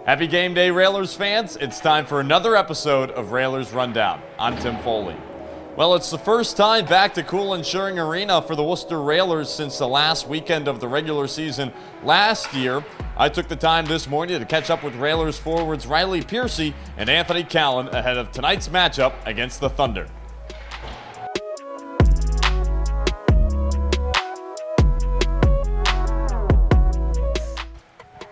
Happy game day, Railers fans. It's time for another episode of Railers Rundown. I'm Tim Foley. Well, it's the first time back to Callin Arena for the Worcester Railers since the last weekend of the regular season last year. I took the time this morning to catch up with Railers forwards Riley Piercey and Anthony Callin ahead of tonight's matchup against the Thunder.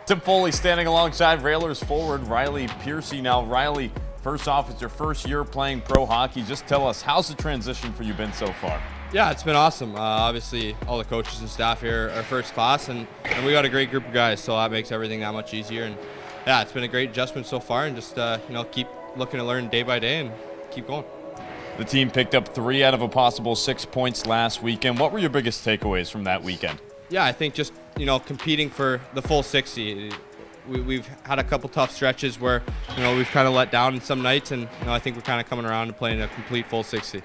Tim Foley standing alongside Railers forward Riley Piercey. Now, Riley, first off, it's your first year playing pro hockey. Just tell us, how's the transition for you been so far? Yeah, it's been awesome. Obviously, all the coaches and staff here are first class, and we got a great group of guys, so that makes everything that much easier. And yeah, it's been a great adjustment so far, and just keep looking to learn day by day and keep going. The team picked up 3 out of a possible 6 points last weekend. What were your biggest takeaways from that weekend? Yeah, I think just competing for the full 60. We've had a couple tough stretches where we've kind of let down in some nights, and I think we're kind of coming around to playing a complete full 60.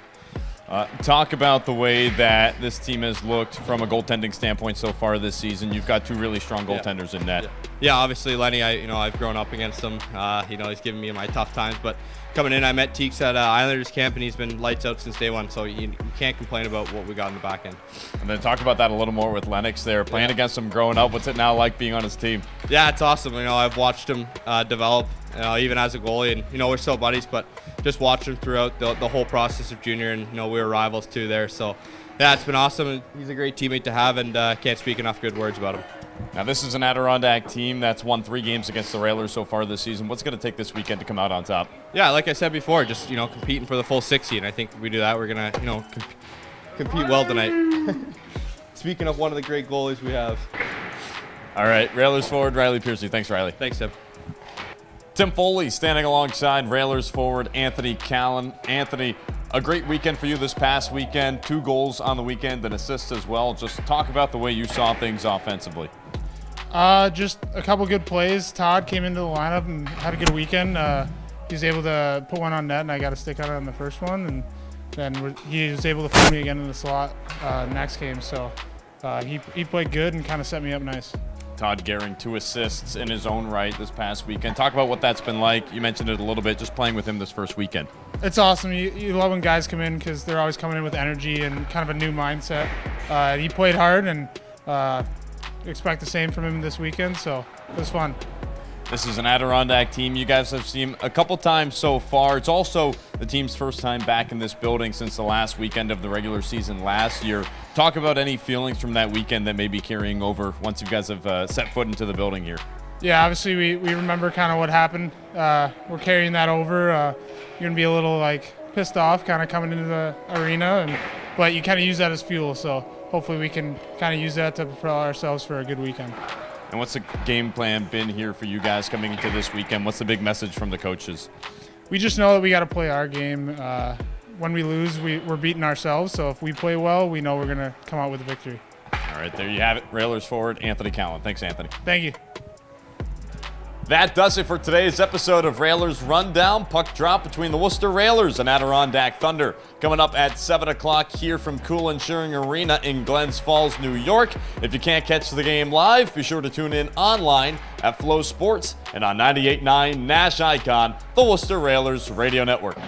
Talk about the way that this team has looked from a goaltending standpoint so far this season. You've got 2 really strong goaltenders in net. Yeah, obviously Lenny, I've grown up against him. He's given me my tough times, but coming in, I met Teeks at Islanders camp, and he's been lights out since day one, so you can't complain about what we got in the back end. And then talk about that a little more with Lennox there, playing against him growing up. What's it now like being on his team? Yeah, it's awesome. I've watched him develop, even as a goalie, and we're still buddies, but just watched him throughout the whole process of junior, and we were rivals too there. So yeah, it's been awesome. He's a great teammate to have, and can't speak enough good words about him. Now, this is an Adirondack team that's won 3 games against the Railers so far this season. What's going to take this weekend to come out on top? Yeah, like I said before, just competing for the full 60, and I think if we do that, we're going to compete well tonight. Speaking of one of the great goalies we have. All right, Railers forward Riley Piercey. Thanks, Riley. Thanks, Tim. Tim Foley standing alongside Railers forward Anthony Callin. Anthony, a great weekend for you this past weekend. 2 goals on the weekend and assists as well. Just talk about the way you saw things offensively. Just a couple good plays. Todd came into the lineup and had a good weekend. He was able to put one on net, and I got a stick on it on the first one. And then he was able to put me again in the slot next game. So he played good and kind of set me up nice. Todd Gehring, 2 assists in his own right this past weekend. Talk about what that's been like. You mentioned it a little bit, just playing with him this first weekend. It's awesome. You love when guys come in because they're always coming in with energy and kind of a new mindset. He played hard, and expect the same from him this weekend, so it was fun. This is an Adirondack team you guys have seen a couple times so far. It's also the team's first time back in this building since the last weekend of the regular season last year. Talk about any feelings from that weekend that may be carrying over once you guys have set foot into the building here. Yeah, obviously we remember kind of what happened. We're carrying that over. You're going to be a little pissed off kind of coming into the arena, but you kind of use that as fuel, so hopefully we can kind of use that to propel ourselves for a good weekend. And what's the game plan been here for you guys coming into this weekend? What's the big message from the coaches? We just know that we got to play our game. When we lose, we're beating ourselves. So if we play well, we know we're going to come out with a victory. All right, there you have it. Railers forward Anthony Callin. Thanks, Anthony. Thank you. That does it for today's episode of Railers Rundown. Puck drop between the Worcester Railers and Adirondack Thunder. Coming up at 7 o'clock here from Callin Arena in Glens Falls, New York. If you can't catch the game live, be sure to tune in online at Flow Sports and on 98.9 Nash Icon, the Worcester Railers Radio Network.